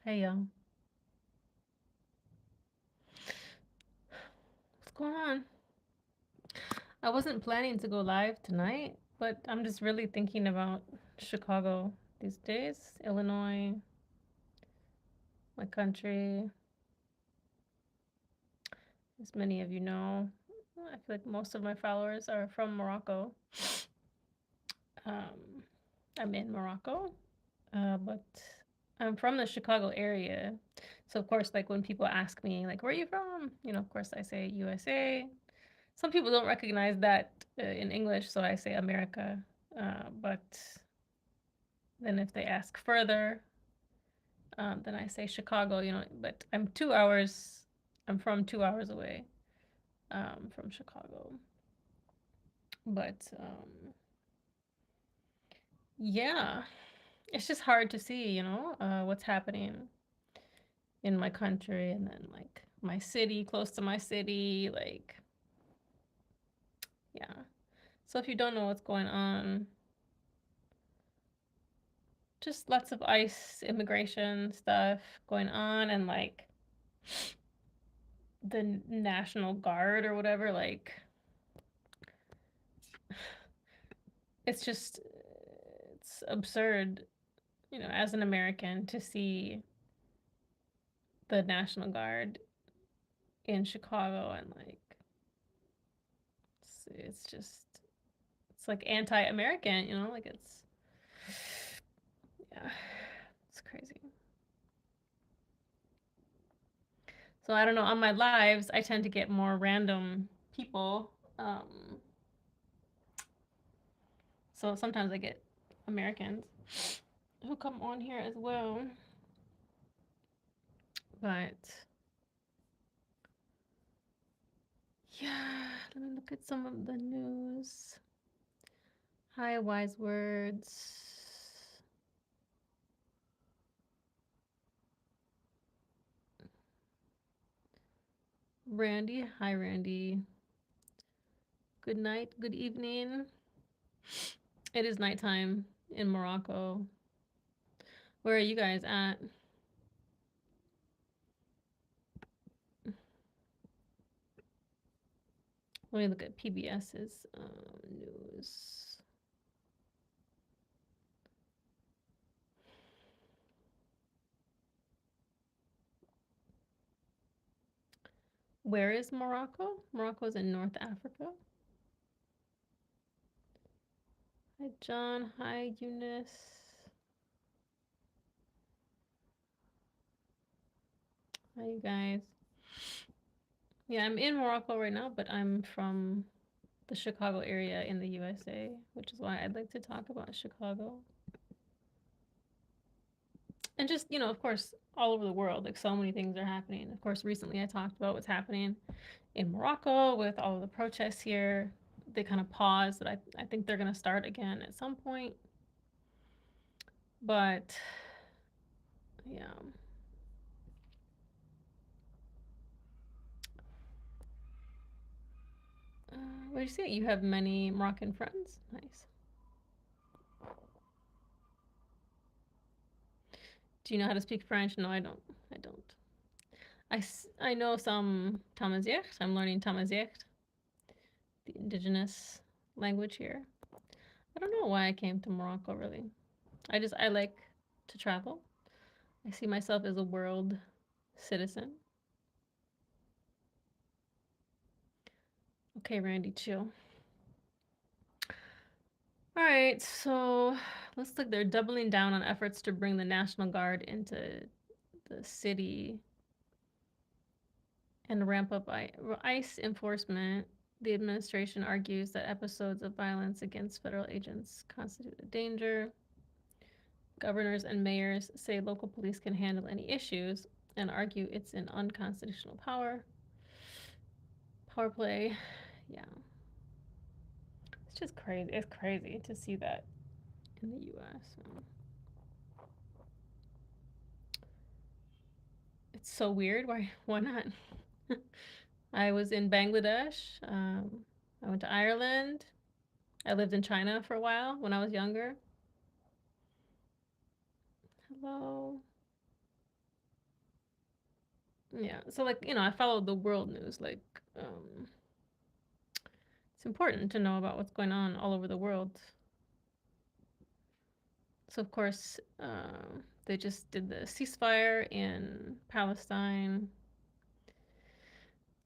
Hey y'all, what's going on? I wasn't planning to go live tonight, but I'm just really thinking about Chicago these days, Illinois, my country. As many of you know, I feel like most of my followers are from Morocco. Um, I'm in Morocco, but I'm from the Chicago area. So of course, like when people ask me, like, where are you from? Of course I say USA. Some people don't recognize that in English, so I say America. But then if they ask further, then I say Chicago, but I'm from 2 hours away from Chicago. But yeah, it's just hard to see, what's happening in my country and then like my city, close to my city, like, yeah. So if you don't know what's going on, just lots of ICE immigration stuff going on and like the National Guard or whatever, like it's just it's absurd, as an American to see the National Guard in Chicago and like it's just it's like anti-American, like it's yeah, it's crazy. So I don't know, on my lives I tend to get more random people. So sometimes I get Americans who come on here as well. But yeah, let me look at some of the news. Hi, wise words. Randy, hi Randy. Good night, good evening. It is nighttime in Morocco. Where are you guys at? Let me look at PBS's news. Where is Morocco? Morocco is in North Africa. Hi, John. Hi, Eunice. Hi, you guys. Yeah, I'm in Morocco right now, but I'm from the Chicago area in the USA, which is why I'd like to talk about Chicago. And just, of course, all over the world, like so many things are happening. Of course, recently I talked about what's happening in Morocco with all of the protests here. They kind of paused, but I think they're going to start again at some point. But yeah. What did you say? You have many Moroccan friends? Nice. Do you know how to speak French? No, I don't. I don't. I know some Tamazight. I'm learning Tamazight, the indigenous language here. I don't know why I came to Morocco, really. I like to travel. I see myself as a world citizen. Okay, Randy, chill. All right, so looks like they're doubling down on efforts to bring the National Guard into the city and ramp up ICE enforcement. The administration argues that episodes of violence against federal agents constitute a danger. Governors and mayors say local police can handle any issues and argue it's an unconstitutional power play. Yeah. It's just crazy. It's crazy to see that in the US. It's so weird. Why not? I was in Bangladesh. I went to Ireland. I lived in China for a while when I was younger. Hello. Yeah. So like, I follow the world news. Like, um, it's important to know about what's going on all over the world. So of course, they just did the ceasefire in Palestine.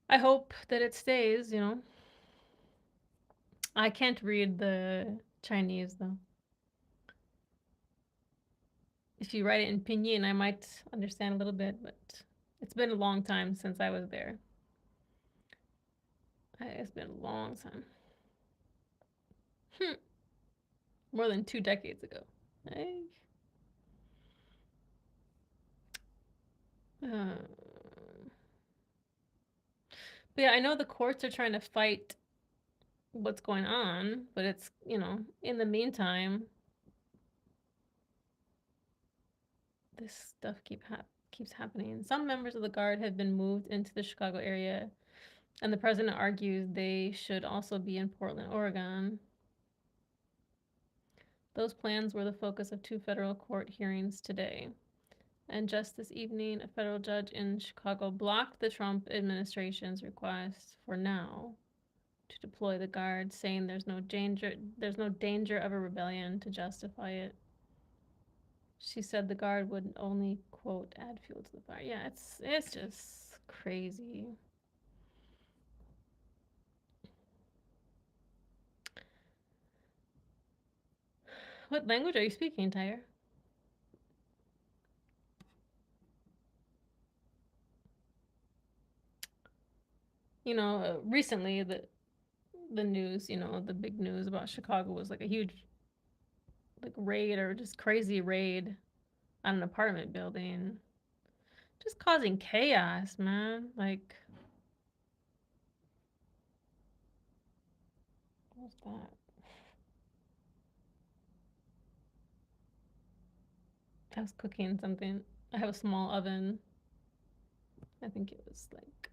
I hope that it stays. I can't read the Chinese though. If you write it in pinyin, I might understand a little bit, but it's been a long time since I was there. It's been a long time. More than 2 decades ago. Hey. But yeah, I know the courts are trying to fight what's going on, but it's, in the meantime, this stuff keeps happening. Some members of the Guard have been moved into the Chicago area, and the president argues they should also be in Portland, Oregon. Those plans were the focus of 2 federal court hearings today. And just this evening, a federal judge in Chicago blocked the Trump administration's request for now to deploy the Guard, saying there's no danger of a rebellion to justify it. She said the Guard would only, quote, add fuel to the fire. Yeah, it's just crazy. What language are you speaking, Tyre? Recently the news, the big news about Chicago was like a huge like raid or just crazy raid on an apartment building, just causing chaos, man. Like, what's that? I was cooking something. I have a small oven. I think it was like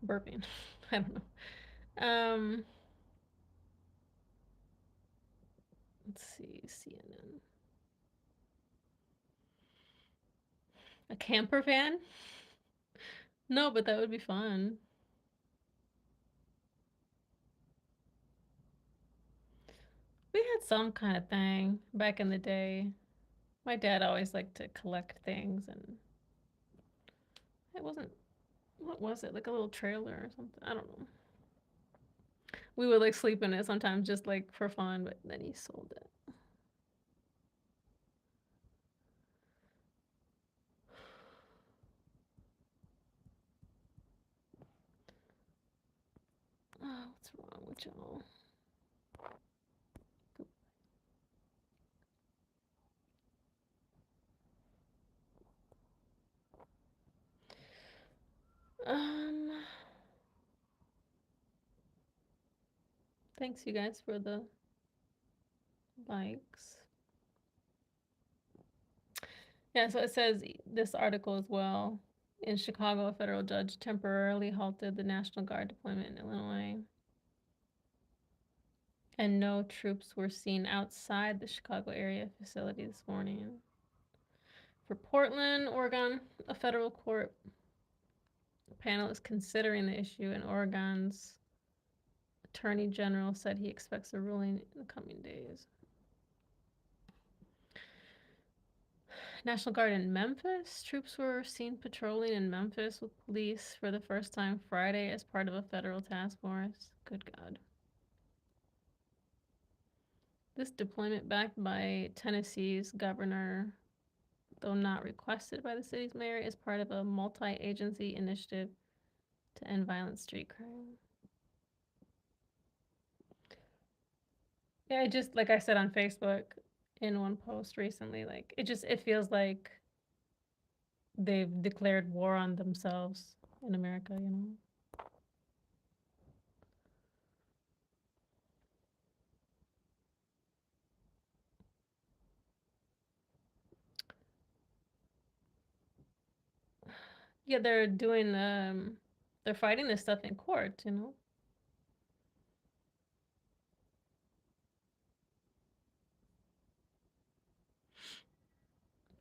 burping. I don't know. Let's see, CNN. A camper van? No, but that would be fun. We had some kind of thing back in the day. My dad always liked to collect things, and it wasn't, what was it? Like a little trailer or something? I don't know. We would like sleep in it sometimes just like for fun, but then he sold it. Oh, what's wrong with y'all? Um, Thanks you guys for the likes. Yeah, so it says this article as well. In Chicago, a federal judge temporarily halted the National Guard deployment in Illinois, and no troops were seen outside the Chicago area facility this morning. For Portland, Oregon, a federal court panel is considering the issue, and Oregon's Attorney General said he expects a ruling in the coming days. National Guard in Memphis. Troops were seen patrolling in Memphis with police for the first time Friday as part of a federal task force. Good God. This deployment, backed by Tennessee's governor, though not requested by the city's mayor, is part of a multi-agency initiative to end violent street crime. Yeah, like I said on Facebook in one post recently, like it feels like they've declared war on themselves in America, Yeah, they're fighting this stuff in court.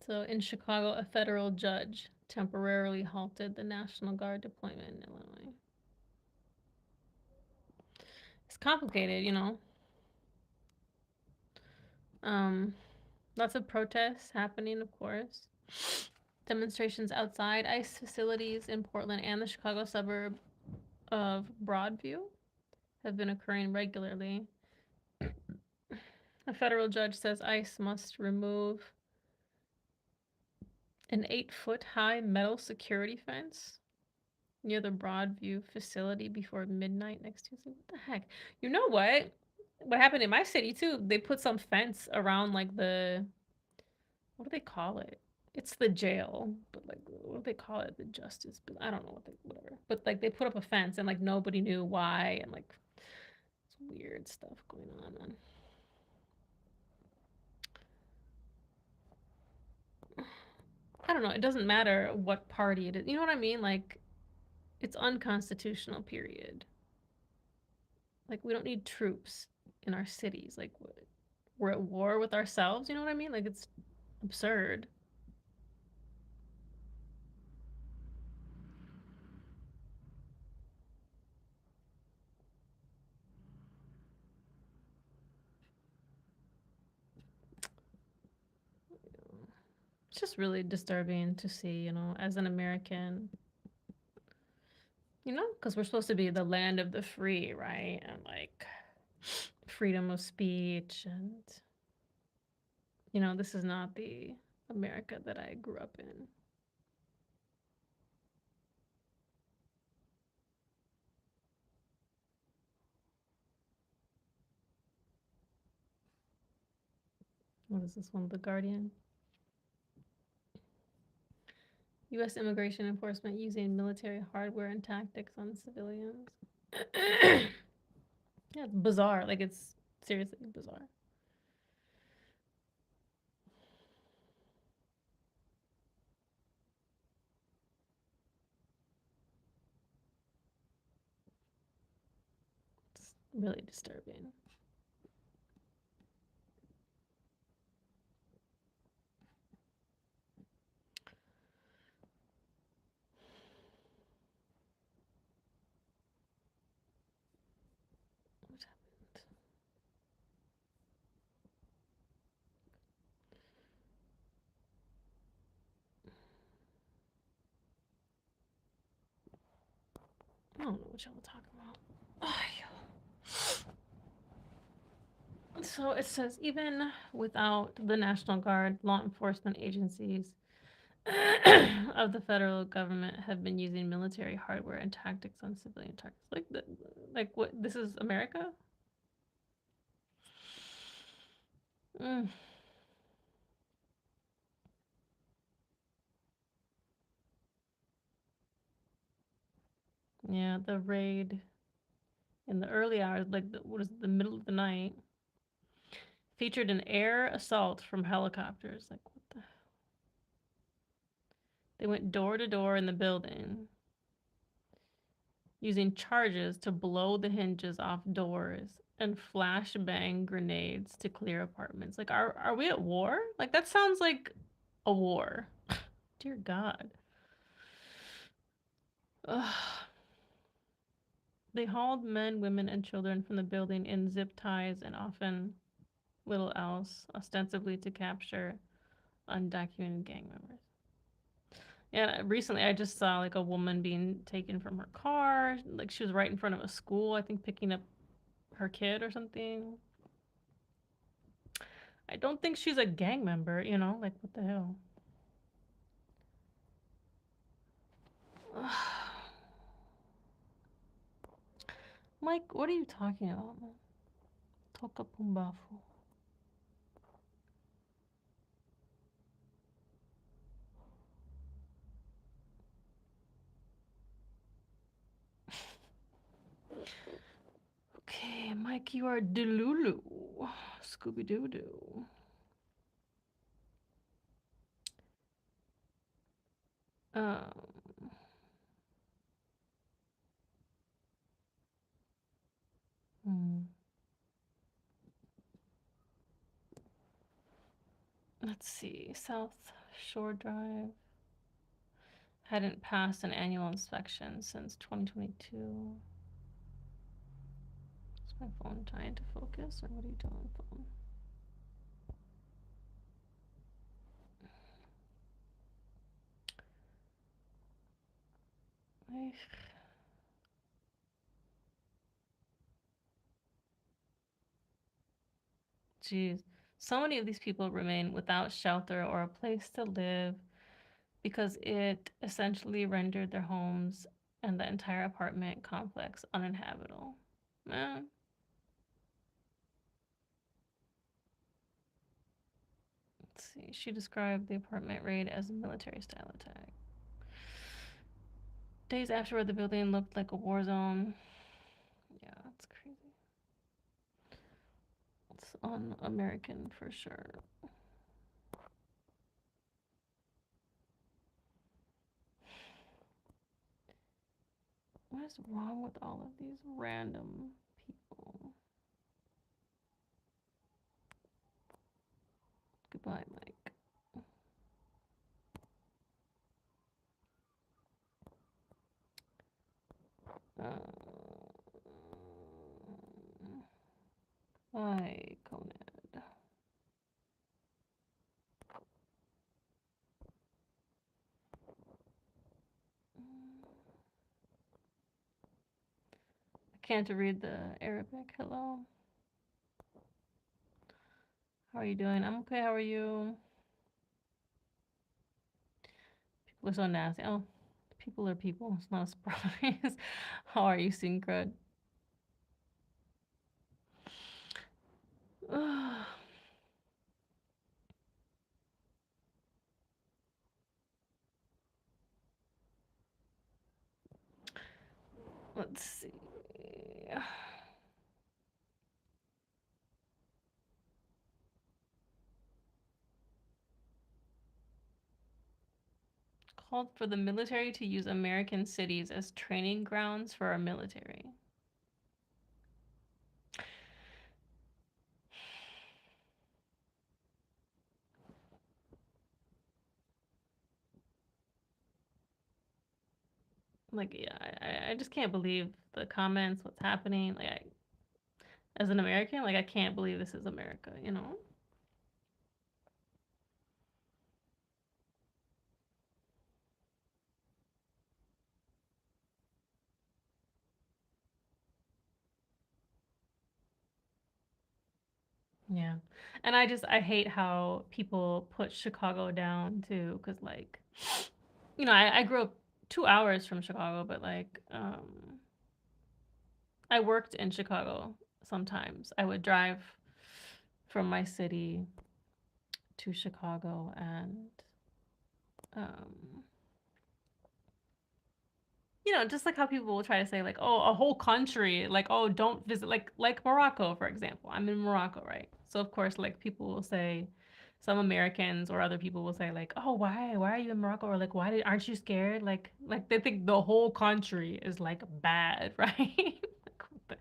So in Chicago, a federal judge temporarily halted the National Guard deployment in Illinois. It's complicated, you know. Lots of protests happening, of course. Demonstrations outside ICE facilities in Portland and the Chicago suburb of Broadview have been occurring regularly. A federal judge says ICE must remove an 8-foot high metal security fence near the Broadview facility before midnight next Tuesday. What the heck? You know what? What happened in my city too? They put some fence around like the, what do they call it? It's the jail, but like what do they call it? The justice. But I don't know what they, whatever. But like they put up a fence and like nobody knew why and like it's weird stuff going on, man. I don't know. It doesn't matter what party it is. You know what I mean? Like it's unconstitutional, period. Like we don't need troops in our cities. Like we're at war with ourselves. You know what I mean? Like it's absurd. It's just really disturbing to see, you know, as an American, you know, because we're supposed to be the land of the free, right? And like freedom of speech. And, you know, this is not the America that I grew up in. What is this one? The Guardian. U.S. immigration enforcement using military hardware and tactics on civilians. Yeah, it's bizarre. Like, it's seriously bizarre. It's really disturbing. What happened? I don't know what y'all talking about. So it says even without the National Guard, law enforcement agencies of the federal government have been using military hardware and tactics on civilian targets. Like what? This is America. Mm. Yeah, the raid in the early hours, like what is it, the middle of the night, featured an air assault from helicopters. Like what the? They went door to door in the building using charges to blow the hinges off doors and flashbang grenades to clear apartments. Like, are we at war? Like, that sounds like a war. Dear God. Ugh. They hauled men, women, and children from the building in zip ties and often little else, ostensibly to capture undocumented gang members. Yeah, recently I just saw like a woman being taken from her car. Like she was right in front of a school, I think picking up her kid or something. I don't think she's a gang member, you know? Like, what the hell? Mike, what are you talking about, man? Toka Pumbafu. Okay, Mike, you are Delulu. Scooby Doo Doo. Um, hmm. Let's see. South Shore Drive. Hadn't passed an annual inspection since 2022. Is my phone trying to focus, or what are you doing, phone? Jeez. So many of these people remain without shelter or a place to live because it essentially rendered their homes and the entire apartment complex uninhabitable. Man. Let's see. She described the apartment raid as a military style attack. Days afterward, the building looked like a war zone. Yeah, that's crazy. It's un-American for sure. What is wrong with all of these random people? Goodbye, Mike. Hi, Conad. I can't read the Arabic. Hello. How are you doing? I'm okay. How are you? People are so nasty. Oh, people are people. It's not a surprise. How are you, Syncred? Let's see. Called for the military to use American cities as training grounds for our military. Like, yeah, I just can't believe the comments, what's happening. Like, as an American, like, I can't believe this is America, you know? Yeah. And I hate how people put Chicago down too, because, like, I grew up 2 hours from Chicago, but, like, I worked in Chicago sometimes. I would drive from my city to Chicago, and um, just like how people will try to say, like, oh, a whole country, like, oh, don't visit, like Morocco, for example. I'm in Morocco, right? So of course, like, people will say, some Americans or other people will say, like, oh, why are you in Morocco? Or, like, aren't you scared? Like they think the whole country is, like, bad, right? Like,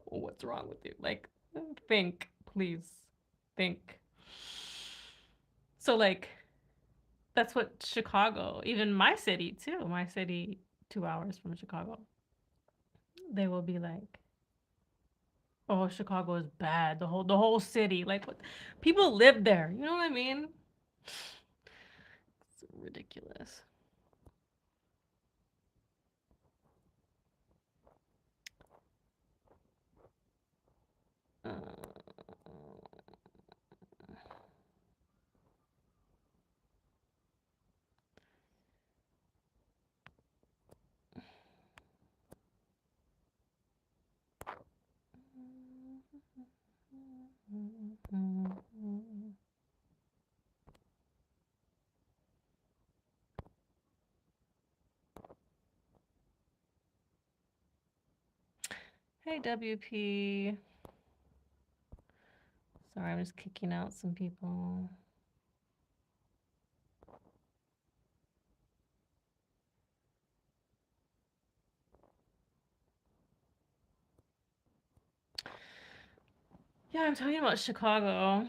what's wrong with you? Like, think, please, think. So, like, that's what Chicago, even my city too, my city 2 hours from Chicago, they will be like, oh, Chicago is bad. The whole city. Like, what, people live there. You know what I mean? It's ridiculous. Uh, hey, WP. Sorry, I'm just kicking out some people. Yeah, I'm talking about Chicago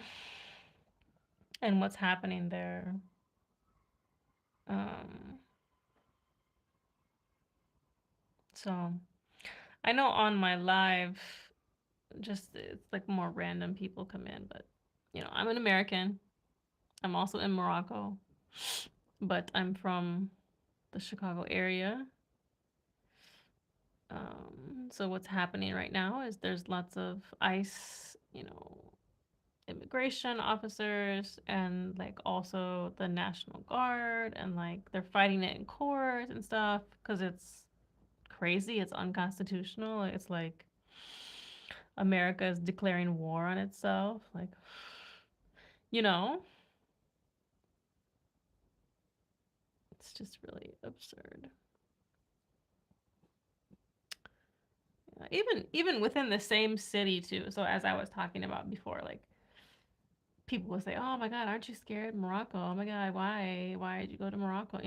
and what's happening there. Um, so I know on my live, just it's like more random people come in, but I'm an American. I'm also in Morocco, but I'm from the Chicago area. So what's happening right now is there's lots of ICE, immigration officers and like also the National Guard, and like they're fighting it in court and stuff because it's crazy, it's unconstitutional. It's like America is declaring war on itself. Like, you know, it's just really absurd. Yeah, even within the same city too. So as I was talking about before, like people will say, "Oh my God, aren't you scared, Morocco? Oh my God, why did you go to Morocco?"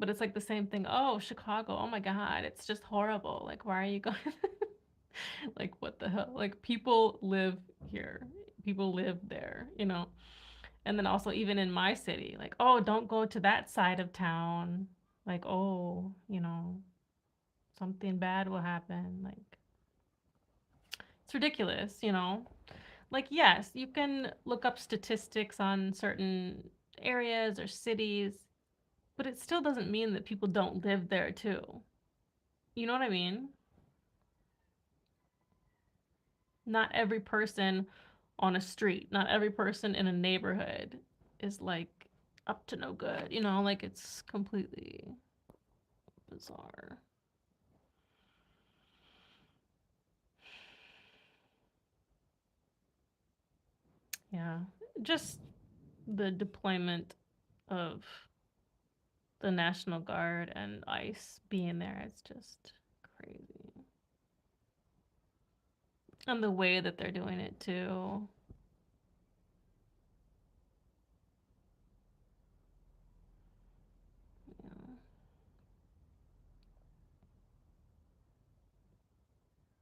But it's like the same thing. Oh, Chicago. Oh my God, it's just horrible. Like, why are you going? Like, what the hell? Like, people live here. People live there. And then also even in my city, like, oh, don't go to that side of town. Like, oh, something bad will happen. Like, it's ridiculous. Like, yes, you can look up statistics on certain areas or cities, but it still doesn't mean that people don't live there too. You know what I mean? Not every person on a street, not every person in a neighborhood is like up to no good. Like it's completely bizarre. Yeah. Just the deployment of the National Guard and ICE being there is just crazy. And the way that they're doing it too. Yeah.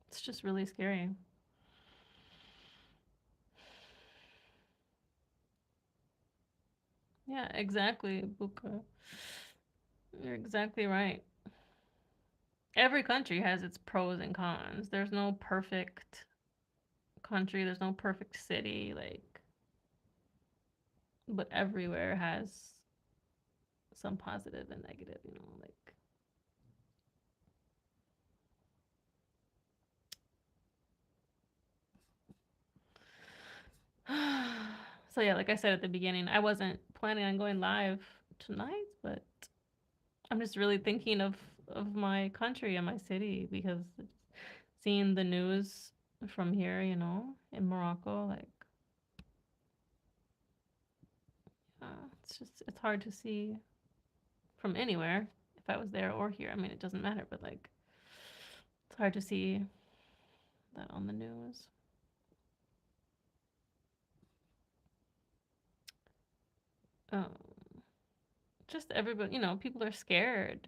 It's just really scary. Yeah, exactly, Buka. You're exactly right. Every country has its pros and cons. There's no perfect country, there's no perfect city, like, but everywhere has some positive and negative, like. So yeah, like I said at the beginning, I wasn't planning on going live tonight, but I'm just really thinking of my country and my city because seeing the news from here, in Morocco, like, it's hard to see from anywhere if I was there or here. I mean, it doesn't matter, but like, it's hard to see that on the news. Um, just everybody, people are scared.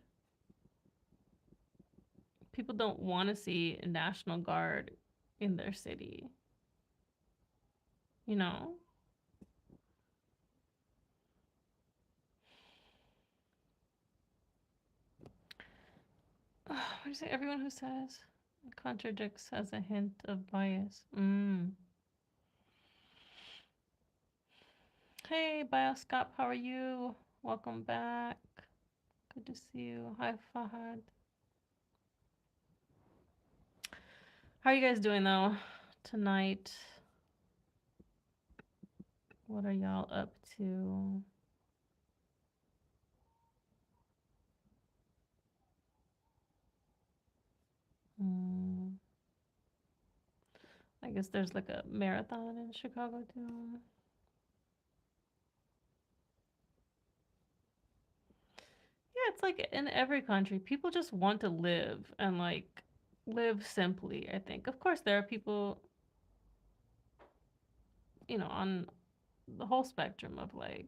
People don't want to see a National Guard in their city, you know? What do you say? Everyone who says it contradicts has a hint of bias. Hey, Bioscop, how are you? Welcome back. Good to see you. Hi, Fahad. How are you guys doing though tonight? What are y'all up to? Mm, I guess there's like a marathon in Chicago too. Yeah, it's like in every country, people just want to live and like live simply, I think. Of course, there are people, on the whole spectrum of like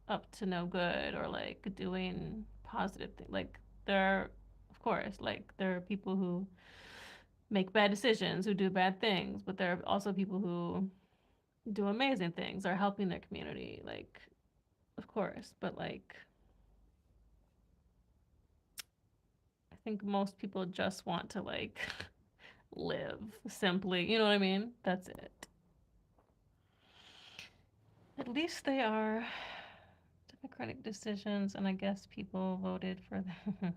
up to no good or like doing positive things. Like there are, of course, like there are people who make bad decisions, who do bad things, but there are also people who do amazing things, are helping their community. Like, of course, but like I think most people just want to like live simply. You know what I mean? That's it. At least they are democratic decisions, and I guess people voted for them.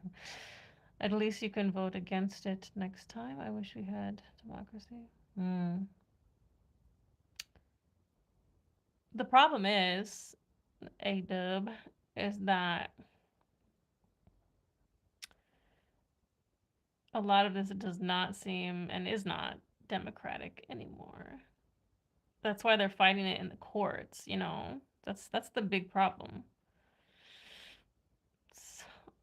At least you can vote against it next time. I wish we had democracy. Mm. The problem is, A-dub, is that a lot of this does not seem and is not democratic anymore. That's why they're fighting it in the courts, you know? That's the big problem.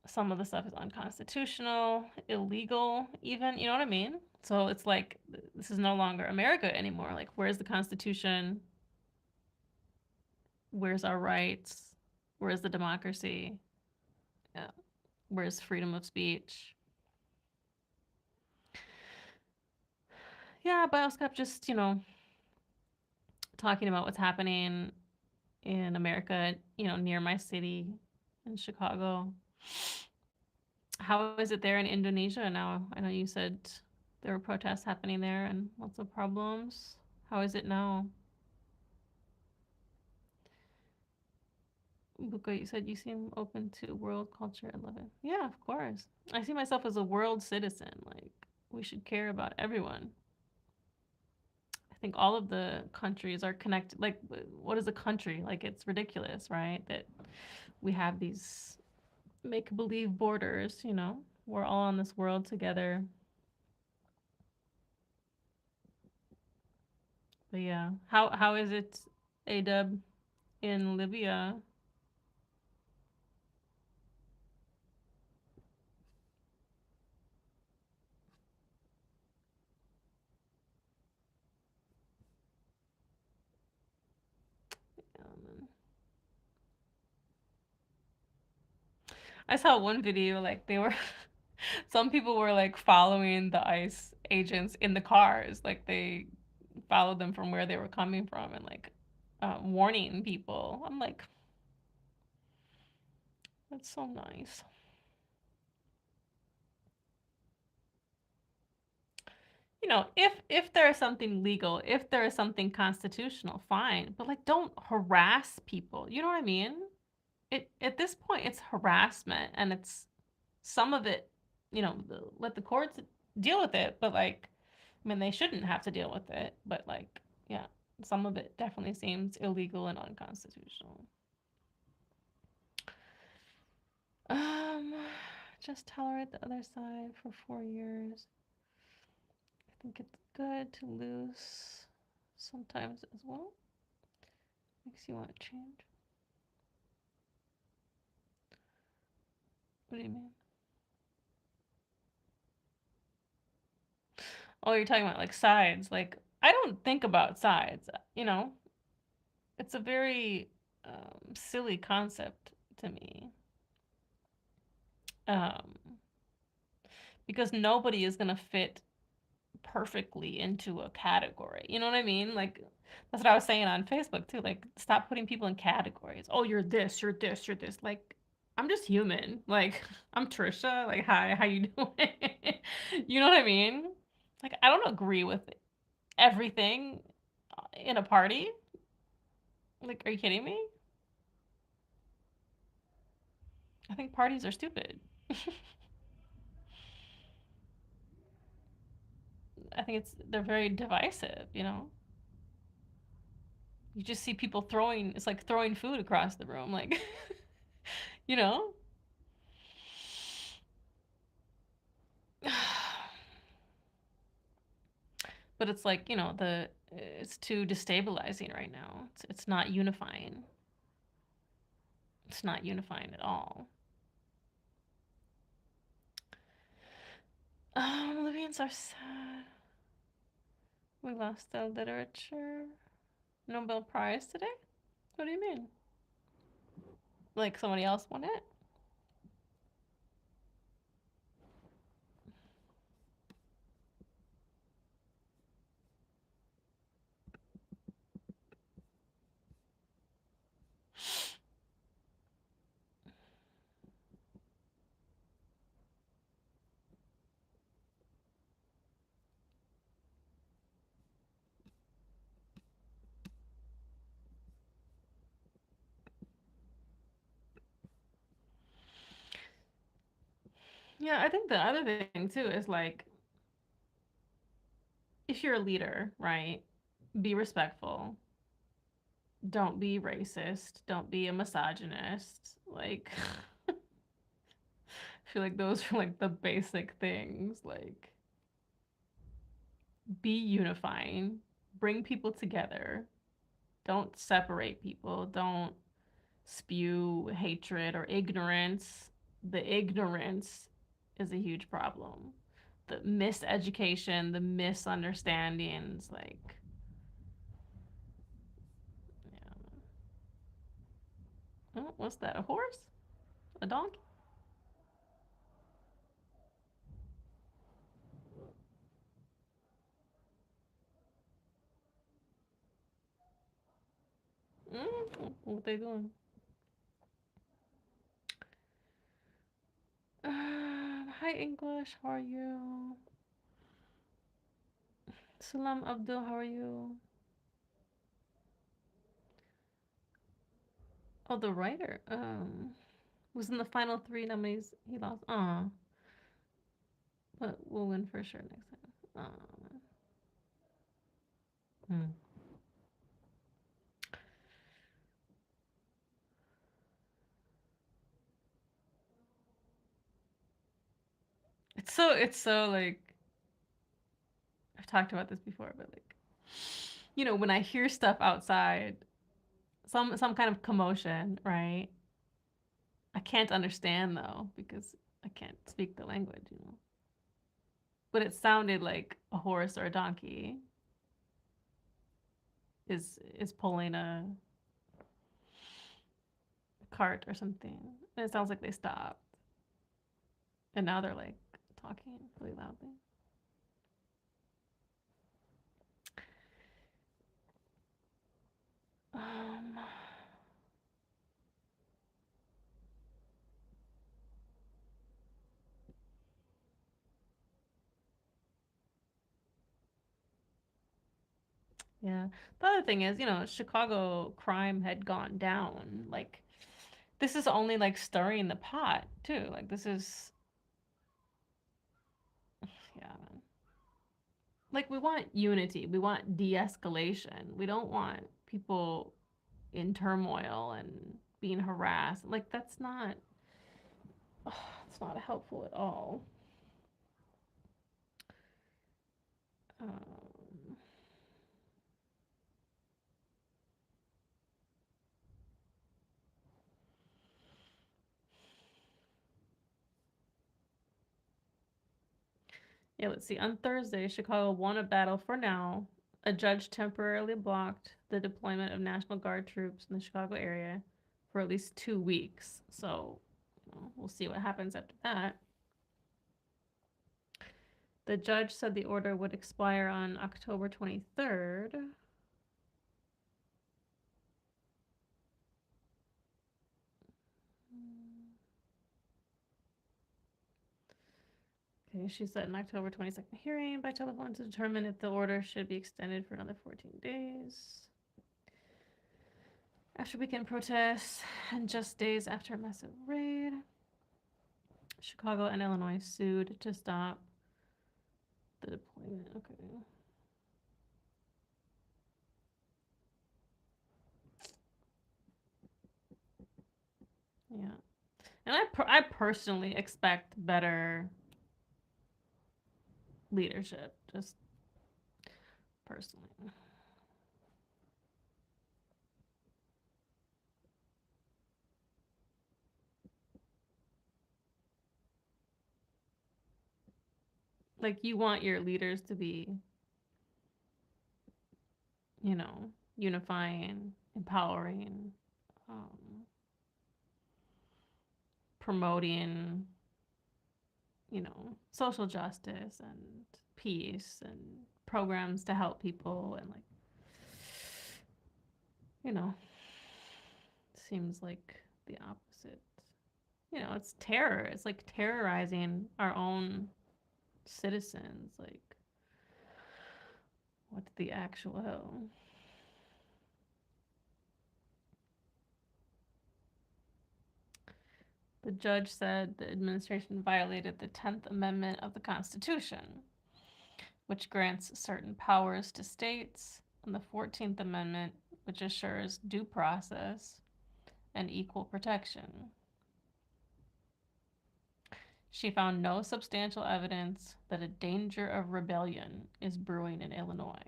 Some of the stuff is unconstitutional, illegal, even, you know what I mean? So it's like this is no longer America anymore. Like, where's the Constitution? Where's our rights? Where's the democracy? Yeah. Where's freedom of speech? Yeah, Bioscope just, talking about what's happening in America, near my city in Chicago. How is it there in Indonesia now? I know you said there were protests happening there and lots of problems. How is it now? Buka, you said you seem open to world culture. I love it. Yeah, of course. I see myself as a world citizen. Like, we should care about everyone. I think all of the countries are connected. Like, what is a country? Like, it's ridiculous, right? That we have these make believe borders, We're all on this world together. But yeah, how is it, A-dub, in Libya? Um, I saw one video, like they were, some people were like following the ICE agents in the cars, like they followed them from where they were coming from and like warning people. I'm like, that's so nice. If there is something legal, if there is something constitutional, fine, but like don't harass people. You know what I mean? It at this point it's harassment, and it's some of it, let the courts deal with it, but like I mean they shouldn't have to deal with it, but like yeah, some of it definitely seems illegal and unconstitutional. Um just tolerate the other side for 4 years. I think it's good to lose sometimes as well. Makes you want to change. What do you mean? Oh, you're talking about like sides. Like, I don't think about sides, It's a very silly concept to me. Um, because nobody is going to fit perfectly into a category. You know what I mean? Like, that's what I was saying on Facebook too. Like, stop putting people in categories. Oh, you're this, you're this, you're this. Like, I'm just human. Like, I'm Tricia. Like, hi, how you doing? You know what I mean? Like, I don't agree with everything in a party. Like, are you kidding me? I think parties are stupid. I think they're very divisive. You just see people it's like throwing food across the room, like, you know? But it's like, it's too destabilizing right now. It's not unifying. It's not unifying at all. Libyans are sad. We lost the literature Nobel Prize today? What do you mean? Like somebody else won it? Yeah, I think the other thing too is like if you're a leader, right? Be respectful. Don't be racist. Don't be a misogynist. Like I feel like those are like the basic things. Like be unifying. Bring people together. Don't separate people. Don't spew hatred or ignorance. The ignorance is a huge problem. The miseducation, the misunderstandings, like, yeah. Oh, what's that? A horse? A donkey? What they doing? Hi English, how are you? Salam Abdul, how are you? Oh, the writer. Was in the final three nominees. He lost. But we'll win for sure next time. Hmm. It's so like I've talked about this before, but like when I hear stuff outside, some kind of commotion, right? I can't understand though because I can't speak the language. But it sounded like a horse or a donkey is pulling a cart or something. And it sounds like they stopped. And now they're like talking really loudly. Um yeah. The other thing is, Chicago crime had gone down. Like this is only like stirring the pot too. Like this is yeah, man. Like we want unity. We want de-escalation. We don't want people in turmoil and being harassed. Like that's not it's not helpful at all. Um, yeah, let's see. On Thursday, Chicago won a battle for now. A judge temporarily blocked the deployment of National Guard troops in the Chicago area for at least 2 weeks. So, we'll see what happens after that. The judge said the order would expire on October 23rd. Okay, she set an October 22nd hearing by telephone to determine if the order should be extended for another 14 days. After weekend protests and just days after a massive raid, Chicago and Illinois sued to stop the deployment. Okay. Yeah. And I personally expect better leadership, just personally. Like you want your leaders to be, you know, unifying, empowering, um, promoting, social justice and peace and programs to help people and like, you know, seems like the opposite. It's terror. It's like terrorizing our own citizens. Like, what the actual hell? The judge said the administration violated the 10th Amendment of the Constitution, which grants certain powers to states, and the 14th Amendment, which assures due process and equal protection. She found no substantial evidence that a danger of rebellion is brewing in Illinois.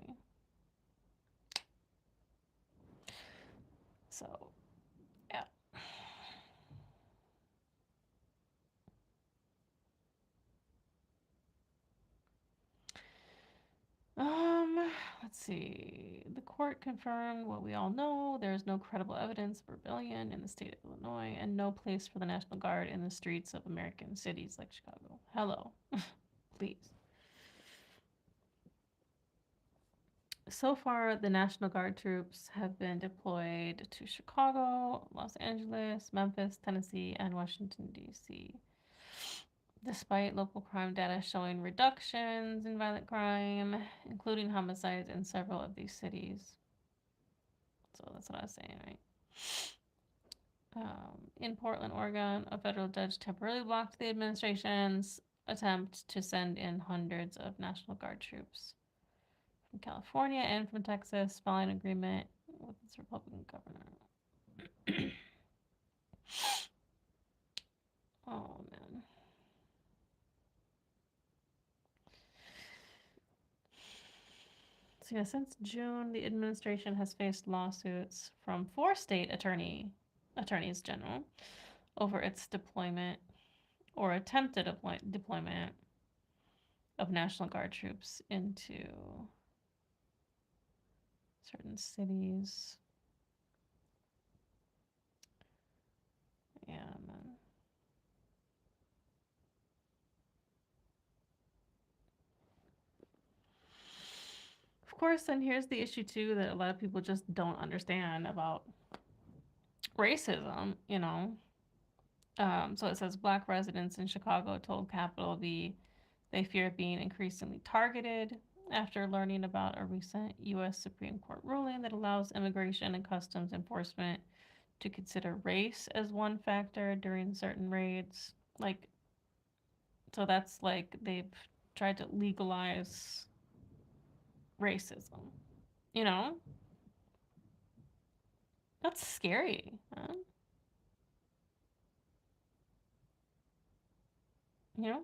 So, yeah. Let's see. The court confirmed what we all know. There is no credible evidence of rebellion in the state of Illinois and no place for the National Guard in the streets of American cities like Chicago. Hello. Please. So far, the National Guard troops have been deployed to Chicago, Los Angeles, Memphis, Tennessee, and Washington, D.C. Despite local crime data showing reductions in violent crime, including homicides in several of these cities. So that's what I was saying, right? In Portland, Oregon, a federal judge temporarily blocked the administration's attempt to send in hundreds of National Guard troops from California and from Texas, following an agreement with its Republican governor. Oh, man. So, yeah, since June, the administration has faced lawsuits from 4 state attorneys general over its deployment or attempted deployment of National Guard troops into certain cities. Yeah, man. Of course, and here's the issue too that a lot of people just don't understand about racism, you know. So it says Black residents in Chicago told Capitol they fear being increasingly targeted after learning about a recent U.S. Supreme Court ruling that allows immigration and customs enforcement to consider race as one factor during certain raids. Like, so that's like they've tried to legalize racism, you know? That's scary, huh? You know?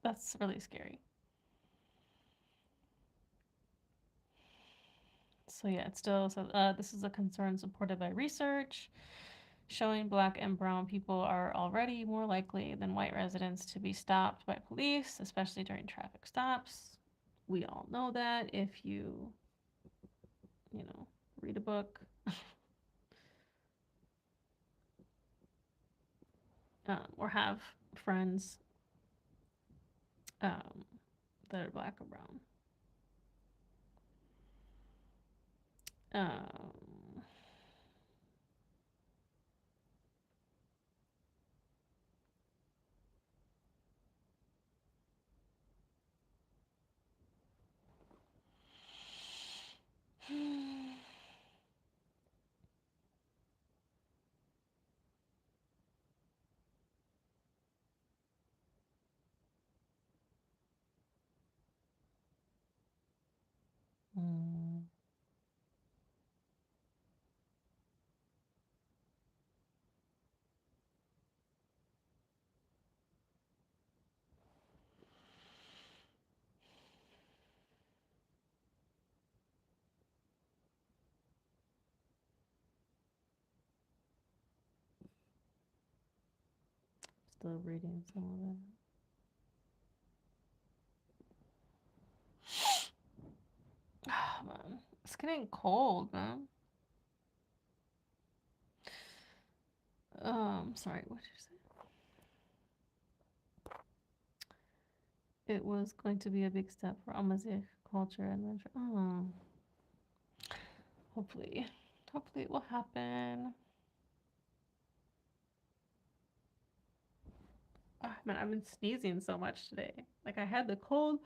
That's really scary. So yeah, it still says this is a concern supported by research showing Black and brown people are already more likely than white residents to be stopped by police, especially during traffic stops. We all know that if you know, read a book. Or have friends um, that are Black or brown. Um, mm, still reading some of it. Oh, man. It's getting cold, man. Sorry, what did you say? It was going to be a big step for Amazigh culture and adventure. Oh, hopefully, hopefully it will happen. Oh, man, I've been sneezing so much today. Like I had the cold.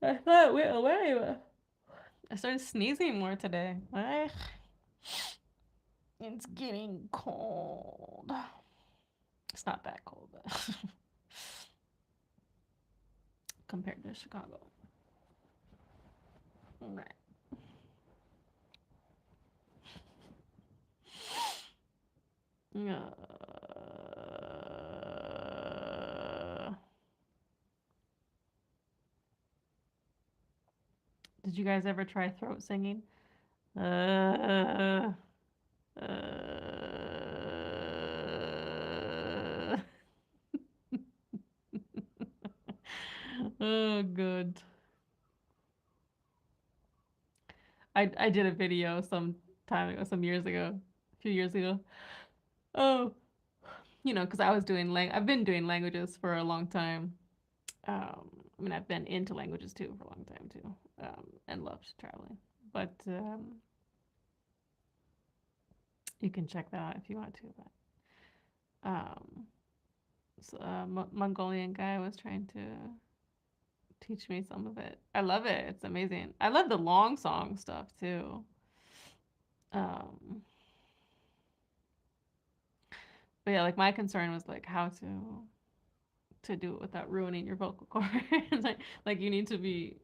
I thought it went away, but I started sneezing more today. It's getting cold. It's not that cold, but compared to Chicago. Right. Did you guys ever try throat singing? Uh, oh, good. I did a video some time ago, some years ago, a few years ago. Oh, because I've been doing languages for a long time. I mean, I've been into languages too for a long time too, and loved traveling. But you can check that out if you want to. But so, Mongolian guy was trying to teach me some of it. I love it. It's amazing. I love the long song stuff too. But yeah, like my concern was like how to do it without ruining your vocal cords. like you need to be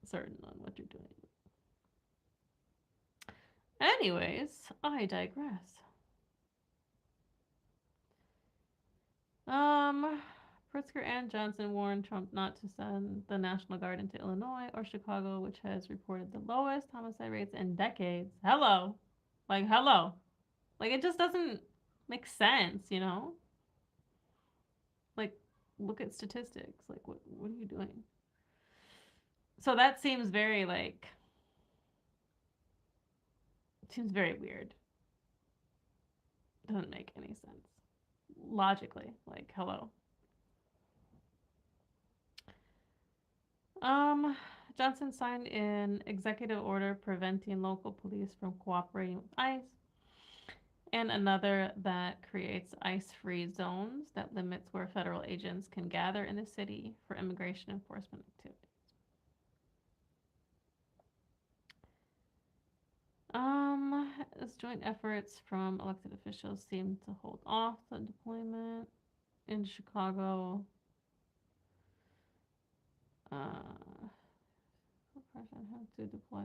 certain on what you're doing. Anyways, I digress. Pritzker and Johnson warned Trump not to send the National Guard into Illinois or Chicago, which has reported the lowest homicide rates in decades. Hello. Like, hello. Like, it just doesn't make sense, you know? Like, look at statistics. Like, what are you doing? So that seems seems very weird. Doesn't make any sense. Logically, like, hello. Johnson signed an executive order preventing local police from cooperating with ICE, and another that creates ICE-free zones that limits where federal agents can gather in the city for immigration enforcement activities. As joint efforts from elected officials seem to hold off the deployment in Chicago. The president had to deploy.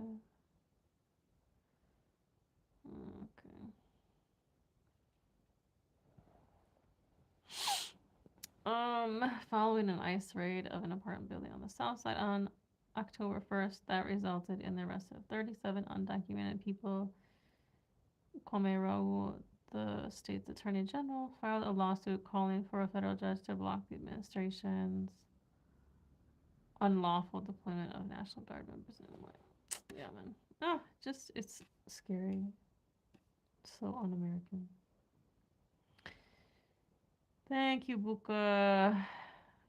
Okay. Following an ICE raid of an apartment building on the south side on October 1st, that resulted in the arrest of 37 undocumented people. Kwame, the state's attorney general, filed a lawsuit calling for a federal judge to block the administration's unlawful deployment of National Guard members in Illinois. Yeah, man. Oh, it's scary. So un-American. Thank you, Buka.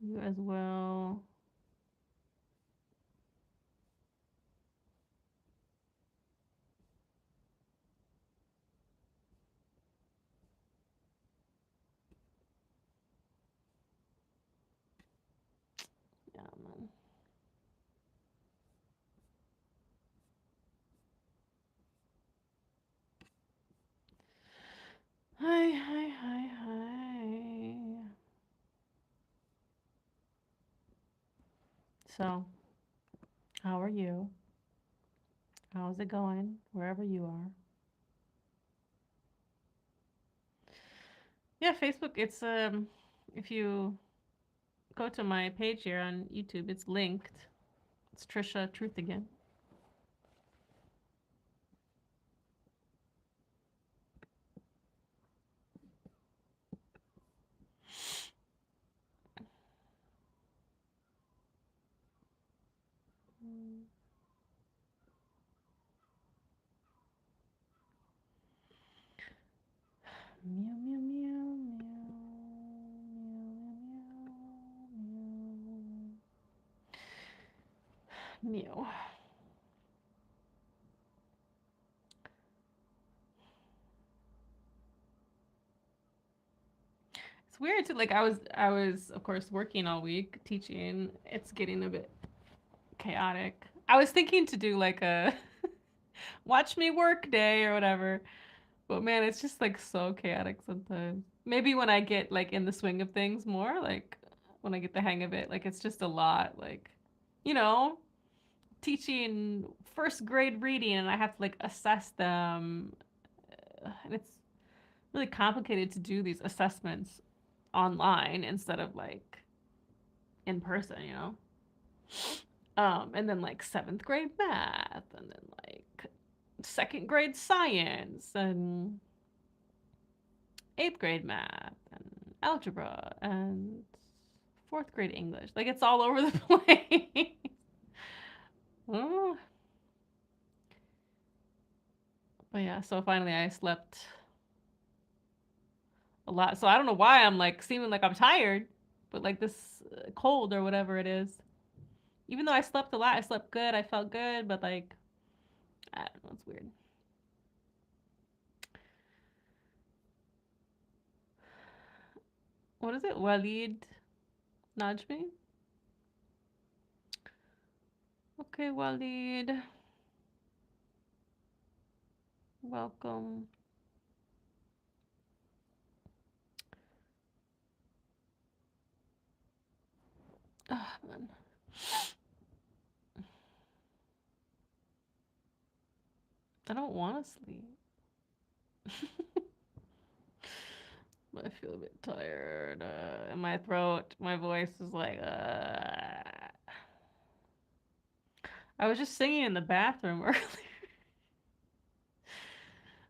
You as well. Yeah, man. Hi. So, how are you? How's it going wherever you are? Yeah, Facebook. It's if you go to my page here on YouTube, it's linked. It's Tricia Truth again. Meow meow meow meow meow meow. It's weird too. Like I was of course working all week teaching. It's getting a bit chaotic. I was thinking to do like a watch me work day or whatever, But man, it's just like so chaotic sometimes. Maybe when I get like in the swing of things more, like when I get the hang of it, like it's just a lot. Like, you know, teaching first grade reading and I have to like assess them. And it's really complicated to do these assessments online instead of like in person, you know? And then like seventh grade math, and then like second grade science, and eighth grade math, and algebra, and fourth grade English. Like it's all over the place. Oh, but yeah, so finally I slept a lot. So I don't know why I'm like seeming like I'm tired, but like this cold or whatever it is. Even though I slept a lot, I slept good, I felt good, but like, I don't know, it's weird. What is it? Walid Najmi? Okay, Walid. Welcome. Oh, man. I don't want to sleep. I feel a bit tired. And my throat, my voice is like, I was just singing in the bathroom earlier.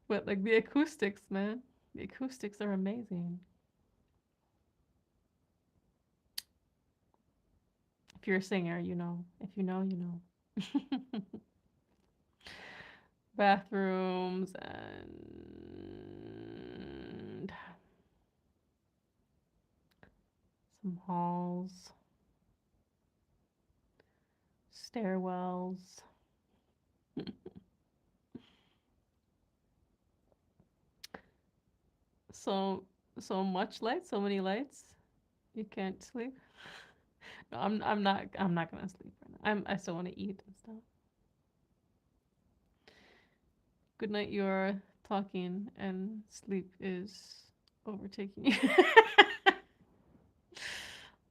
But like the acoustics, man. The acoustics are amazing. If you're a singer, you know. If you know, you know. Bathrooms and some halls, stairwells. So so much light, so many lights. You can't sleep. No, I'm not gonna sleep right now. I still want to eat and stuff. Good night. You're talking and sleep is overtaking you.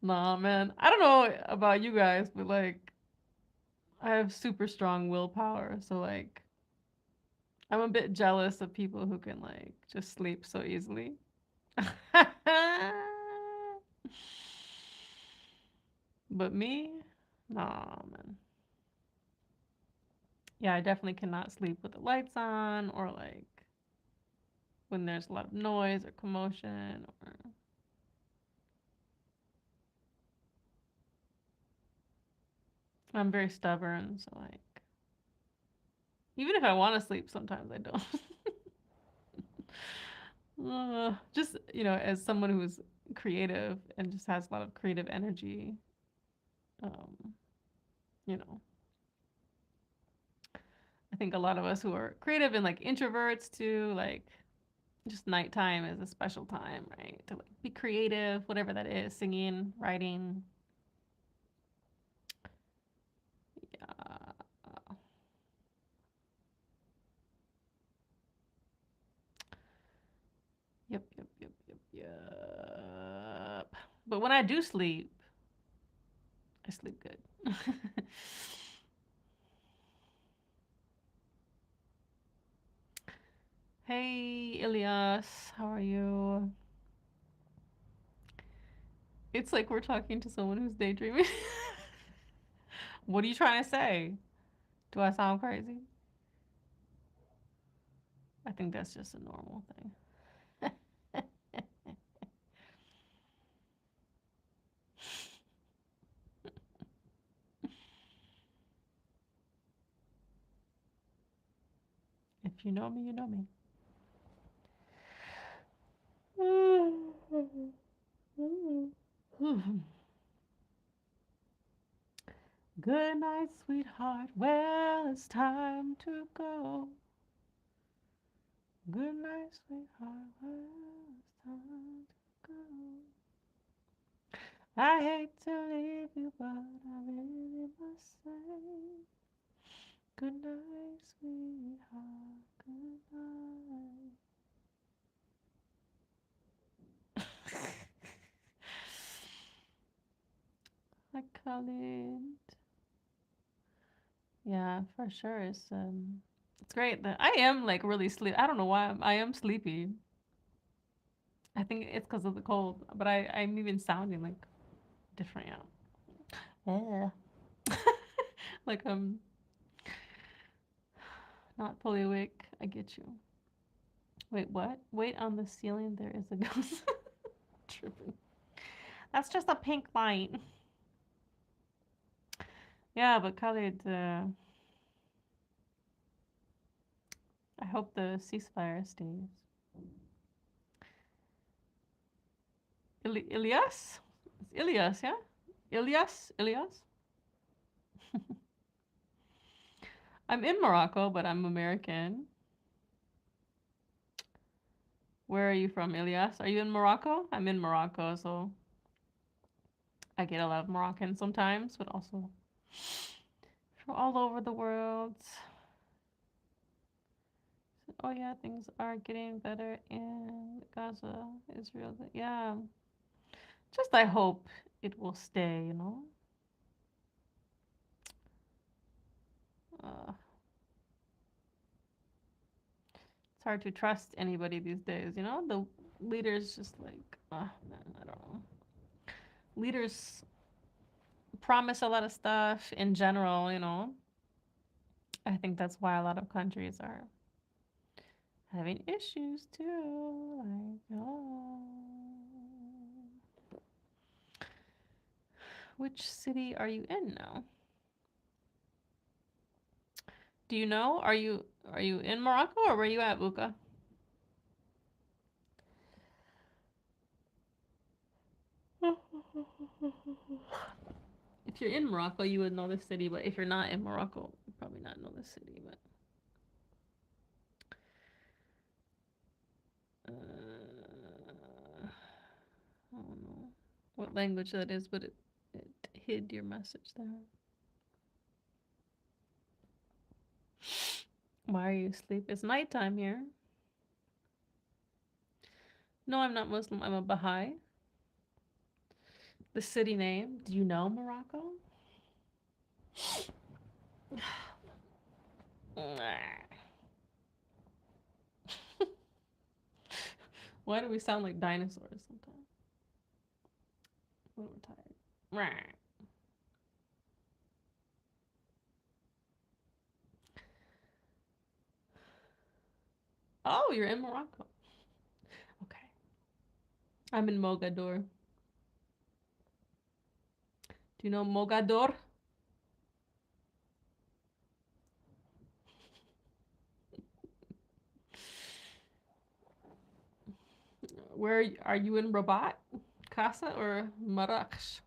Nah, man. I don't know about you guys, but like I have super strong willpower, so like I'm a bit jealous of people who can like just sleep so easily. But me, nah, man. Yeah, I definitely cannot sleep with the lights on or like when there's a lot of noise or commotion or I'm very stubborn, so like even if I want to sleep, sometimes I don't. Just, as someone who's creative and just has a lot of creative energy, um, you know, I think a lot of us who are creative and like introverts too, like just nighttime is a special time, right? To like be creative, whatever that is, singing, writing. Yeah. Yep, yep, yep, yep, yep. But when I do sleep, I sleep good. Hey, Ilias, how are you? It's like we're talking to someone who's daydreaming. What are you trying to say? Do I sound crazy? I think that's just a normal thing. If you know me, you know me. Good night, sweetheart. Well, it's time to go. Good night, sweetheart. Well, it's time to go. I hate to leave you, but I really must say good night, sweetheart. Good night. Khalid. Yeah, for sure. It's great that I am like really sleep. I don't know why I am sleepy. I think it's because of the cold, but I'm even sounding like different. Yeah. Like I'm not fully awake. I get you. Wait, what? Wait on the ceiling. There is a ghost. Tripping. That's just a pink light. Yeah, but Khalid, I hope the ceasefire stays. Ilyas? It's Ilyas, yeah? Ilyas? Ilyas? I'm in Morocco, but I'm American. Where are you from, Ilyas? Are you in Morocco? I'm in Morocco, so I get a lot of Moroccan sometimes, but also from all over the world. Oh yeah, things are getting better in Gaza, Israel. Yeah, just I hope it will stay, you know? Uh, it's hard to trust anybody these days, you know? The leaders just like, man, I don't know. Leaders promise a lot of stuff in general, you know? I think that's why a lot of countries are having issues too. Like, oh. Which city are you in now? Do you know? Are you in Morocco or where you at, Buka? If you're in Morocco, you would know the city, but if you're not in Morocco, you probably not know the city. But I don't know what language that is, but it hid your message there. Why are you asleep? It's nighttime here. No, I'm not Muslim. I'm a Baha'i. The city name. Do you know Morocco? Why do we sound like dinosaurs sometimes when we're tired? Oh, you're in Morocco. Okay. I'm in Mogador. Do you know Mogador? Where are you in Rabat, Casa, or Marrakech?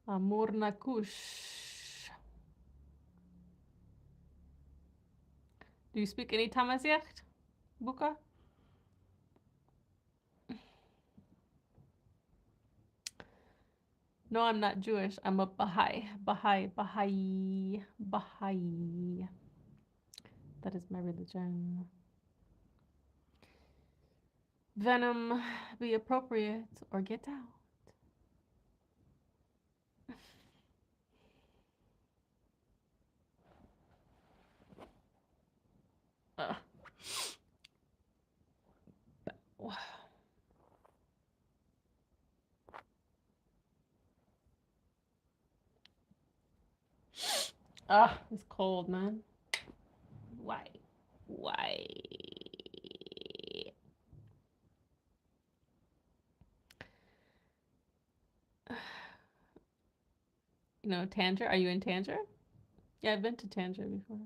Amour Nakush. Do you speak any Tamazight, Buka? No, I'm not Jewish. I'm a Baha'i. Baha'i. That is my religion. Venom, be appropriate or get out. Uh, it's cold, man. Why? Why? You know, Tanger? Are you in Tanger? Yeah, I've been to Tanger before.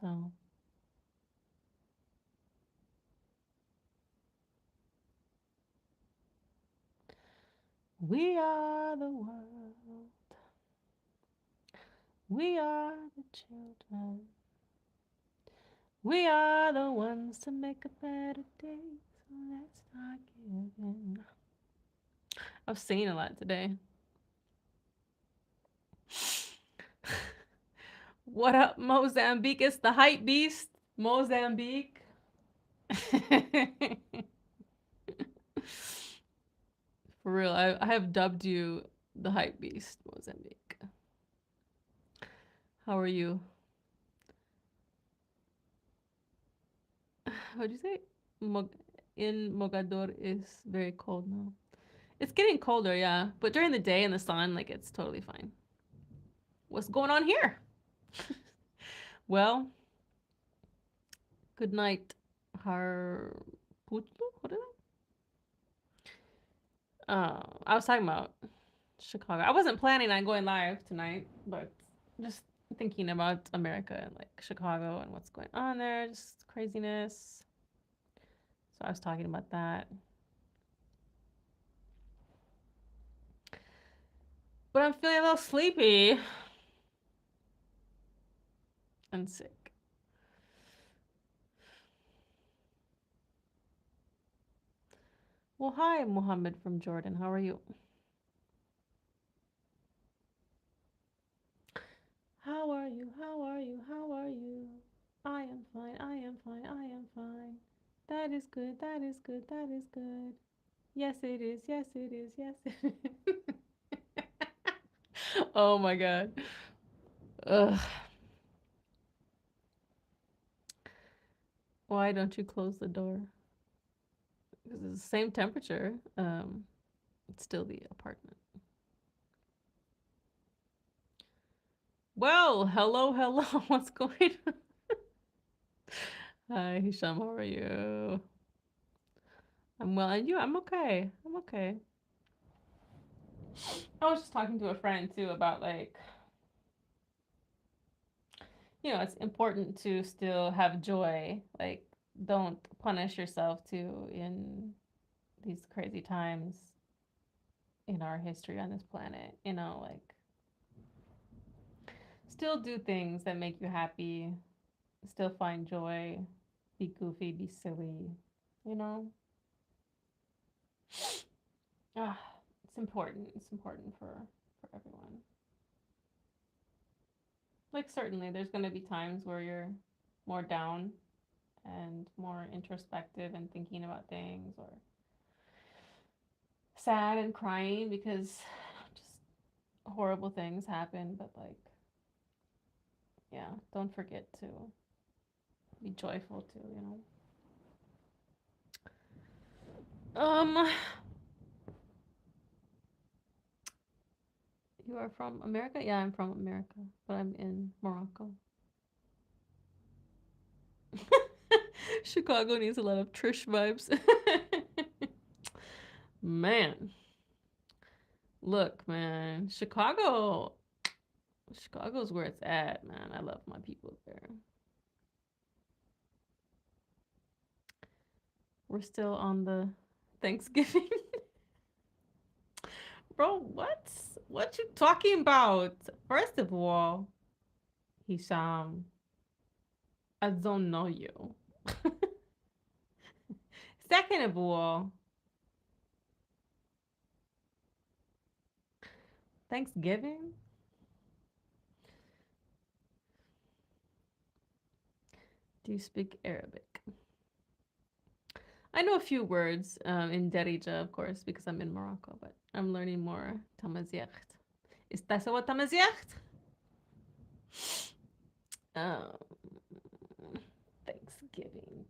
So, we are the world. We are the children We are the ones to make a better day. So let's start giving. I've seen a lot today. What up, Mozambique? It's the hype beast, Mozambique. For real, I have dubbed you the hype beast, Mozambique. How are you? What'd you say? In Mogador is very cold now. It's getting colder, yeah. But during the day in the sun, like it's totally fine. What's going on here? Well, good night, Harputlu. What is it? I was talking about Chicago. I wasn't planning on going live tonight, but just thinking about America and like Chicago and what's going on there, just craziness. So I was talking about that. But I'm feeling a little sleepy and sick. Well, hi, Mohammed from Jordan. How are you? How are you? How are you? How are you? I am fine. I am fine. I am fine. That is good. That is good. That is good. Yes, it is. Yes, it is. Yes, it is. Oh my God. Ugh. Why don't you close the door? Because it's the same temperature. It's still the apartment. Well, hello, hello. What's going on? Hi, Hisham. How are you? I'm well, and you? I'm okay. I'm okay. I was just talking to a friend too about like, it's important to still have joy. Like, don't punish yourself too in these crazy times in our history on this planet. Like, still do things that make you happy, still find joy, be goofy, be silly, you know? Ah, it's important. It's important for everyone. Like, certainly there's going to be times where you're more down and more introspective and thinking about things, or sad and crying because just horrible things happen. But like, yeah, don't forget to be joyful too. You are from America? Yeah, I'm from America, but I'm in Morocco. Chicago needs a lot of Trish vibes. Man, look, man, Chicago's where it's at, man. I love my people there. We're still on the Thanksgiving. Bro, what you talking about? First of all, Hisham, I don't know you. Second of all, Thanksgiving? Do you speak Arabic? I know a few words in Darija, of course, because I'm in Morocco, but I'm learning more Tamazight. Is what Tamazight? Um, Thanksgiving.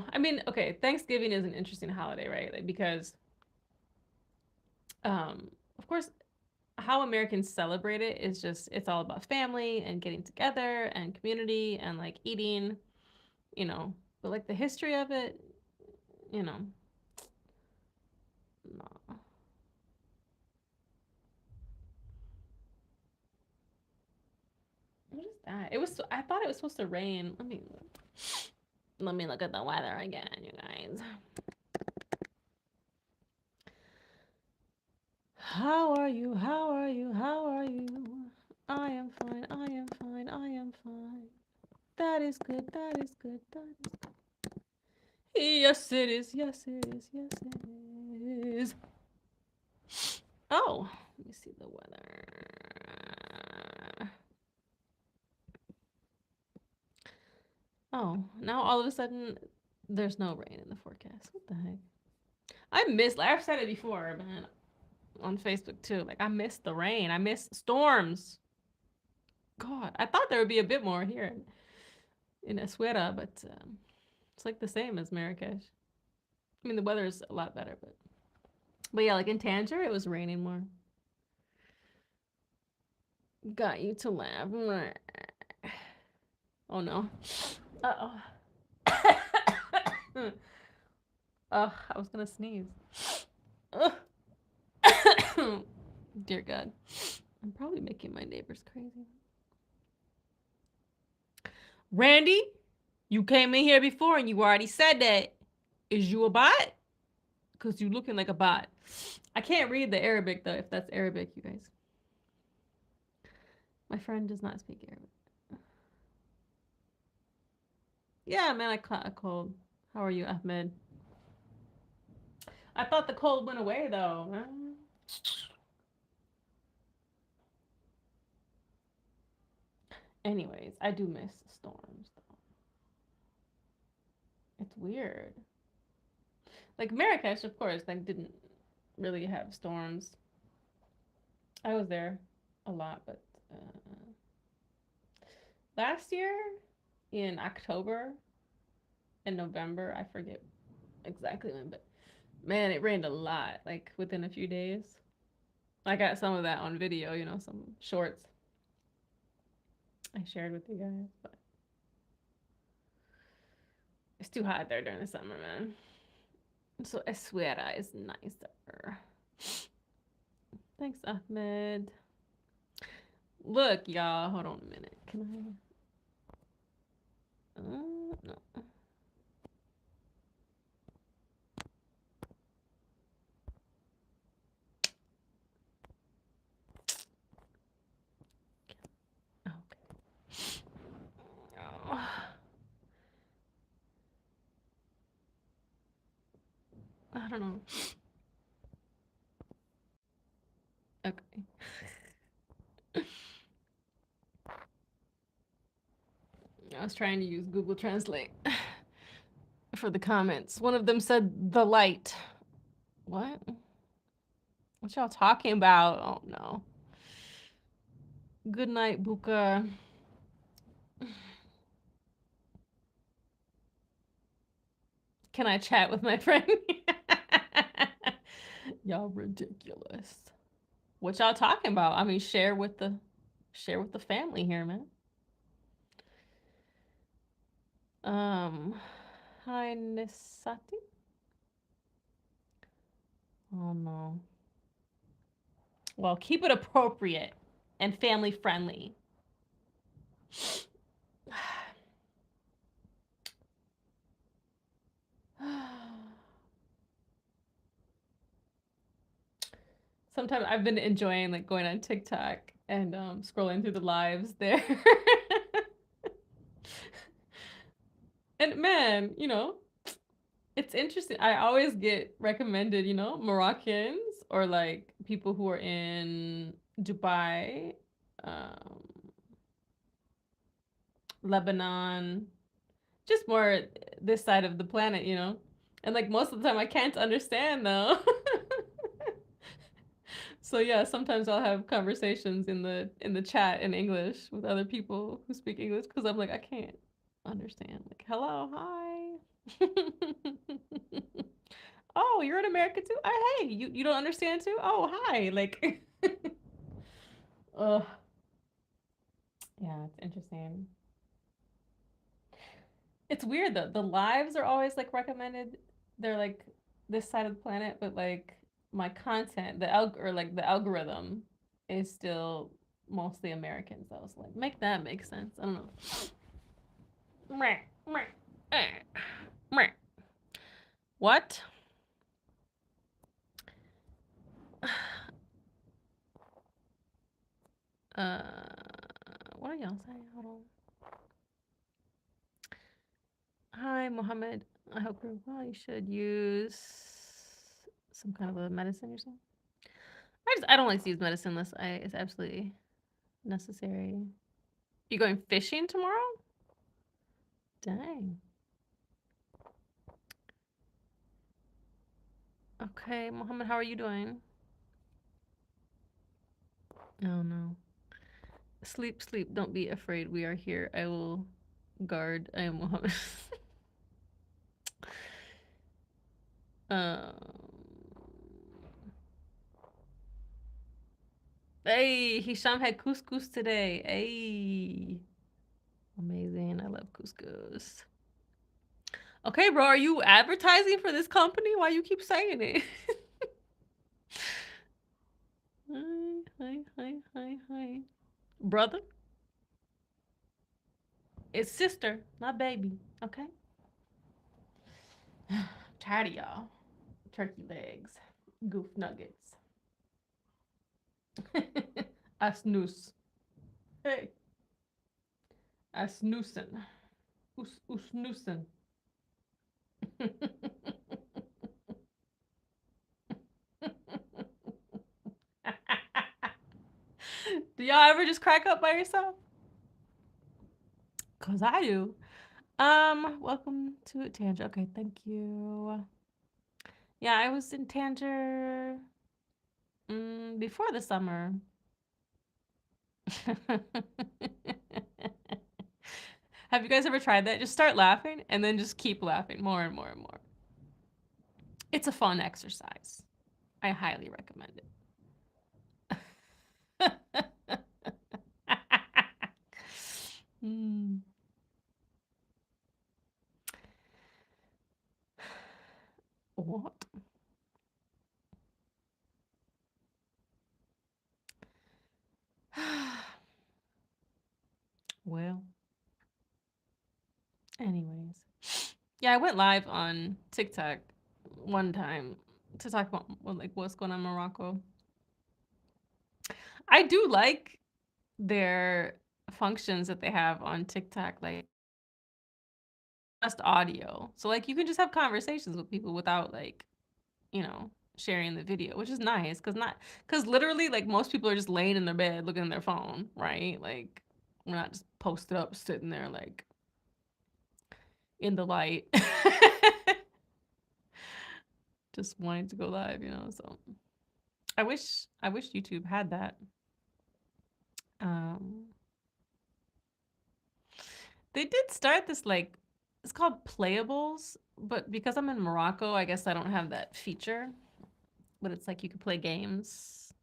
I mean, okay, Thanksgiving is an interesting holiday, right? Like, because, of course, how Americans celebrate it is just, it's all about family and getting together and community and like eating, you know. But like the history of it, you know, no. What is that? I thought it was supposed to rain. Let me look at the weather again, you guys. How are you? How are you? How are you? I am fine. I am fine. I am fine. That is good. That is good. That is good. Yes, it is. Yes, it is. Yes, it is. Oh, let me see the weather. Oh, now all of a sudden there's no rain in the forecast. What the heck? I miss, I've said it before, man, on Facebook too. Like, I miss the rain. I miss storms. God, I thought there would be a bit more here in Escuera, but it's like the same as Marrakesh. I mean, the weather is a lot better, but yeah, like in Tangier, it was raining more. Got you to laugh. Oh no. Uh-oh. Ugh, I was gonna sneeze. Ugh. Dear God. I'm probably making my neighbors crazy. Randy, you came in here before and you already said that. Is you a bot? Because you looking like a bot. I can't read the Arabic though, if that's Arabic, you guys. My friend does not speak Arabic. Yeah, man, I caught a cold. How are you, Ahmed? I thought the cold went away though. Anyways, I do miss storms though. It's weird. Like Marrakesh, of course, like didn't really have storms. I was there a lot, but last year in October and November, I forget exactly when, but man, it rained a lot, like within a few days. I got some of that on video, you know, some shorts I shared with you guys, but it's too hot there during the summer, man. So Escuera is nicer. Thanks, Ahmed. Look, y'all, hold on a minute. Can I? No. Okay. Oh. I don't know. Okay. I was trying to use Google Translate for the comments. One of them said the light. What? What y'all talking about? Oh no. Good night, Buka. Can I chat with my friend? Y'all ridiculous. What y'all talking about? I mean, share with the family here, man. Hi Nisati. Oh no. Well, keep it appropriate and family friendly. Sometimes I've been enjoying like going on TikTok and scrolling through the lives there. And man, you know, it's interesting. I always get recommended, you know, Moroccans or like people who are in Dubai, um, Lebanon, just more this side of the planet, you know. And like most of the time I can't understand though. So yeah, sometimes I'll have conversations in the chat in English with other people who speak English because I'm like I can't understand. Like, hello, hi. Oh, you're in America too? Oh, hey, you don't understand too? Oh, hi. Like, ugh. Yeah, it's interesting. It's weird though. The lives are always like recommended. They're like this side of the planet, but like my content, the algorithm is still mostly Americans. I was like, make that make sense. I don't know. What? What y'all say? Hold on. Hi, Mohammed. I hope you're well. You should use some kind of a medicine or something. I don't like to use medicine unless it's absolutely necessary. You going fishing tomorrow? Dang. Okay, Mohammed, how are you doing? Oh no. Sleep, sleep. Don't be afraid. We are here. I will guard. I am Mohammed. um. Hey, Hisham had couscous today. Hey. Amazing. I love couscous. Okay, bro, are you advertising for this company? Why you keep saying it? Hi. Brother, it's sister, not baby. Okay? Tired of y'all. Turkey legs. Goof nuggets. I snooze. Hey. I snoosin'. Snoosin'. Do y'all ever just crack up by yourself? Cause I do. Welcome to Tanger. Okay, thank you. Yeah, I was in Tanger before the summer. Have you guys ever tried that? Just start laughing and then just keep laughing more and more and more. It's a fun exercise. I highly recommend it. mm. What? Well, anyways. Yeah, I went live on TikTok one time to talk about what's going on in Morocco. I do like their functions that they have on TikTok, like just audio. So like you can just have conversations with people without like, sharing the video, which is nice because literally like most people are just laying in their bed looking at their phone, right? Like we're not just posted up sitting there like in the light. Just wanting to go live, so I wish YouTube had that. Um they did start this like it's called playables, but because I'm in Morocco, I guess I don't have that feature. But it's like you can play games.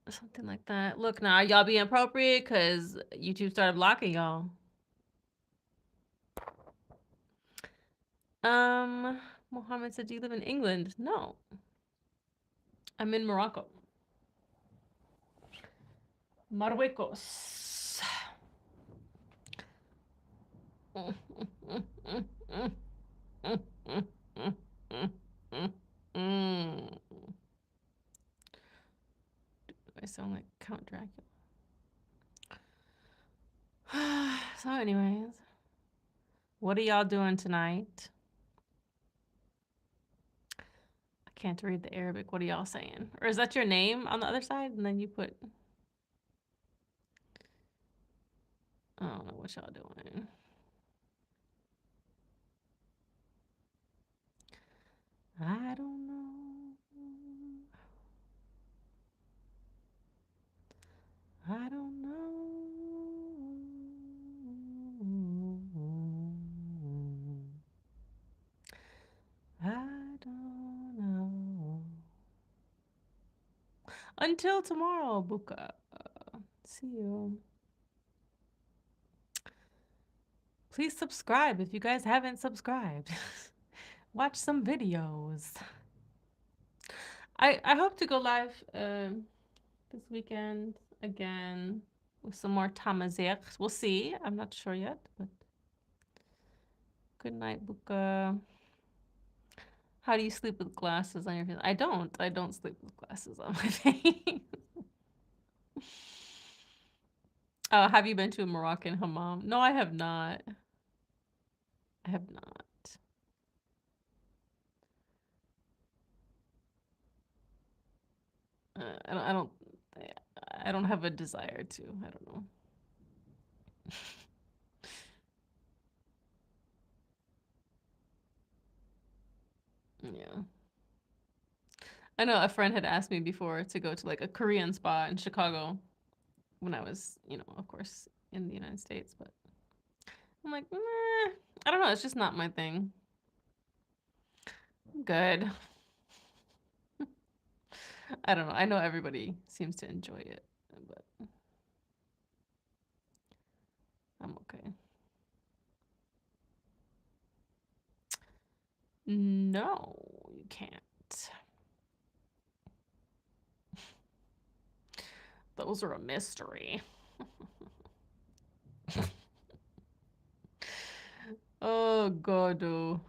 Something like that. Look now, y'all being appropriate because YouTube started blocking y'all. Mohammed said, do you live in England? No. I'm in Morocco. Marruecos. I sound like Count Dracula. So anyways, what are y'all doing tonight? I can't read the Arabic. What are y'all saying? Or is that your name on the other side? And then you put... I don't know what y'all doing. I don't know. I don't know. I don't know. Until tomorrow, Buka. See you. Please subscribe if you guys haven't subscribed. Watch some videos. I hope to go live this weekend again with some more Amazigh. We'll see. I'm not sure yet, but good night, Buka. How do you sleep with glasses on your face? I don't. I don't sleep with glasses on my face. Oh, have you been to a Moroccan hammam? No, I have not. I have not. I don't. I don't have a desire to. I don't know. Yeah. I know a friend had asked me before to go to like a Korean spa in Chicago when I was, of course, in the United States, but I'm like, nah, I don't know. It's just not my thing. I'm good. I don't know. I know everybody seems to enjoy it, but I'm okay. No, you can't. Those are a mystery. Oh God. Oh.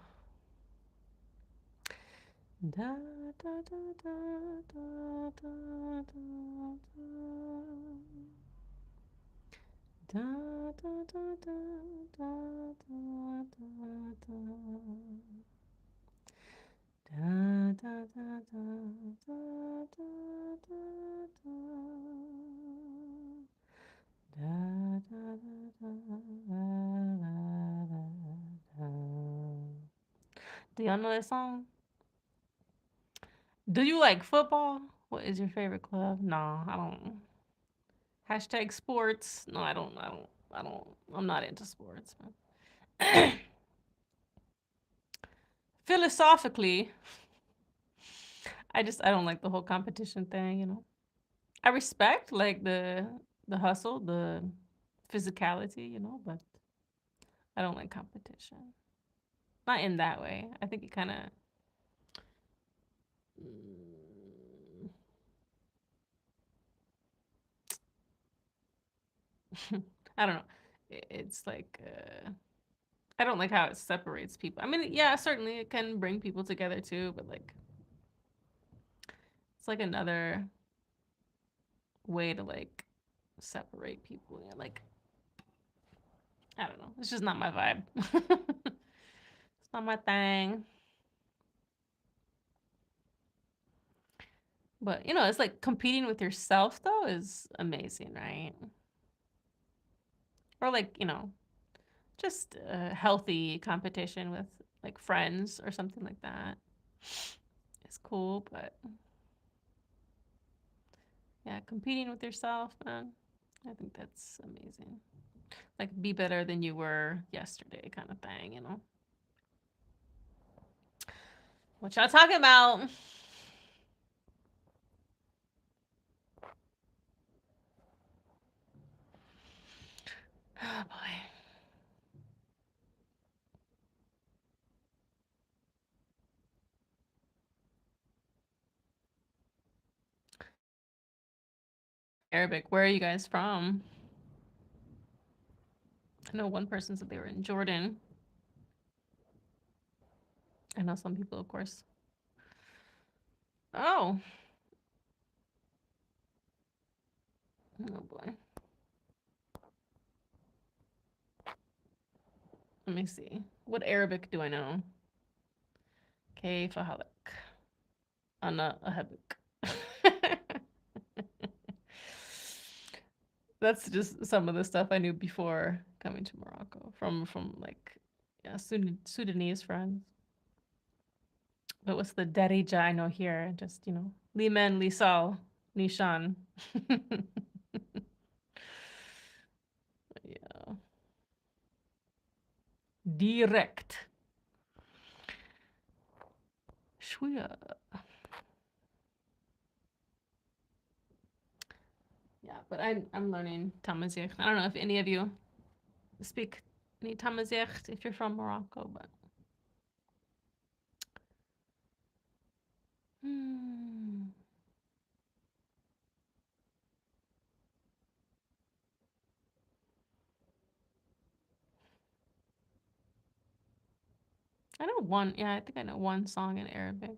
Da, da, da, da, da, da, da, da. Da, da, da, da, da, da, da, da. Da, da, da, da, da, da, da, da. Da, da, da, da, da, da, da. Do y'all know that song? Do you like football? What is your favorite club? No, I don't. Hashtag sports. No, I don't. I don't. I don't. I'm not into sports. Philosophically, I don't like the whole competition thing. I respect like the hustle, the physicality, but I don't like competition. Not in that way. I think it kind of I don't know. It's like I don't like how it separates people. I mean, yeah, certainly it can bring people together too, but like it's like another way to like separate people. Yeah, like I don't know. It's just not my vibe. It's not my thing. But it's like competing with yourself though is amazing, right? Or like, just a healthy competition with like friends or something like that. It's cool, but yeah, competing with yourself, man. I think that's amazing. Like be better than you were yesterday kind of thing. What y'all talking about? Oh boy. Arabic, where are you guys from? I know one person said they were in Jordan. I know some people, of course. Oh. Oh boy. Let me see. What Arabic do I know? Kayfa halak. Ana ahabik. That's just some of the stuff I knew before coming to Morocco from like yeah, Sudanese friends. But what's the Darija I know here? Just, Limen, Lisal, Nishan. Yeah. Direct. Shwia. Yeah, but I'm learning Tamazight. I don't know if any of you speak any Tamazight if you're from Morocco, but I know one. Yeah, I think I know one song in Arabic.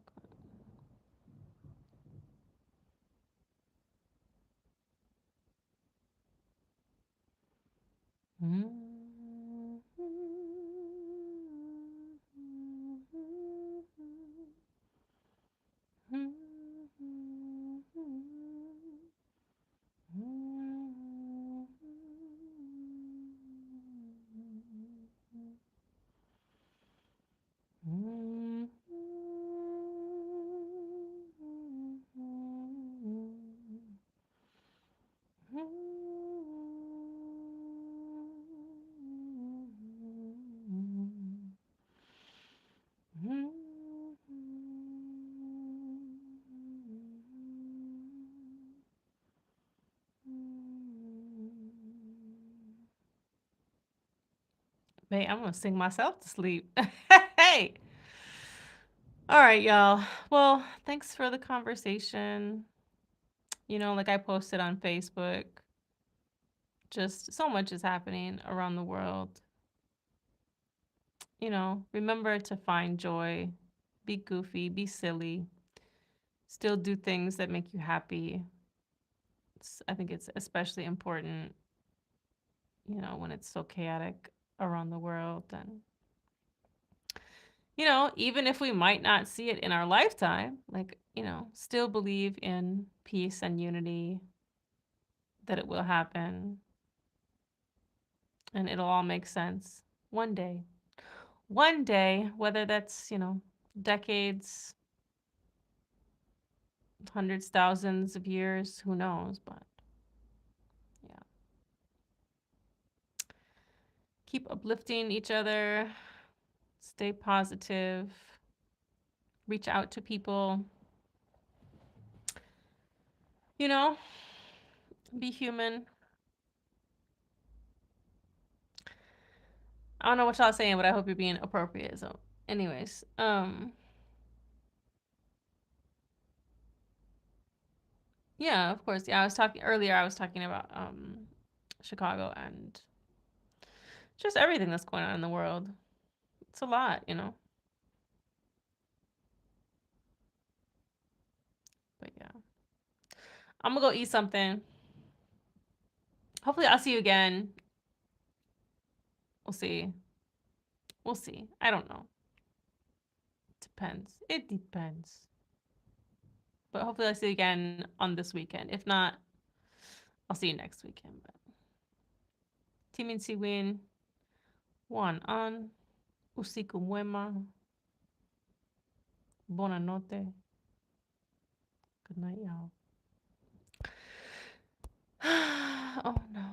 Hey, I'm gonna sing myself to sleep. Hey. All right, y'all. Well, thanks for the conversation. Like I posted on Facebook, just so much is happening around the world. Remember to find joy, be goofy, be silly, still do things that make you happy. I think it's especially important, when it's so chaotic around the world. And, even if we might not see it in our lifetime, like, still believe in peace and unity, that it will happen and it'll all make sense one day. One day, whether that's, decades, hundreds, thousands of years, who knows, but yeah. Keep uplifting each other, stay positive, reach out to people, be human. I don't know what y'all saying, but I hope you're being appropriate. So, anyways, yeah, of course. Yeah, I was talking about Chicago and just everything that's going on in the world. It's a lot. But yeah. I'm gonna go eat something. Hopefully I'll see you again. We'll see. We'll see. I don't know. Depends. It depends. But hopefully I'll see you again on this weekend. If not, I'll see you next weekend. But Timin Siwin, Juan An, Usiku Mwema, Bonanote. Good night, y'all. Oh no.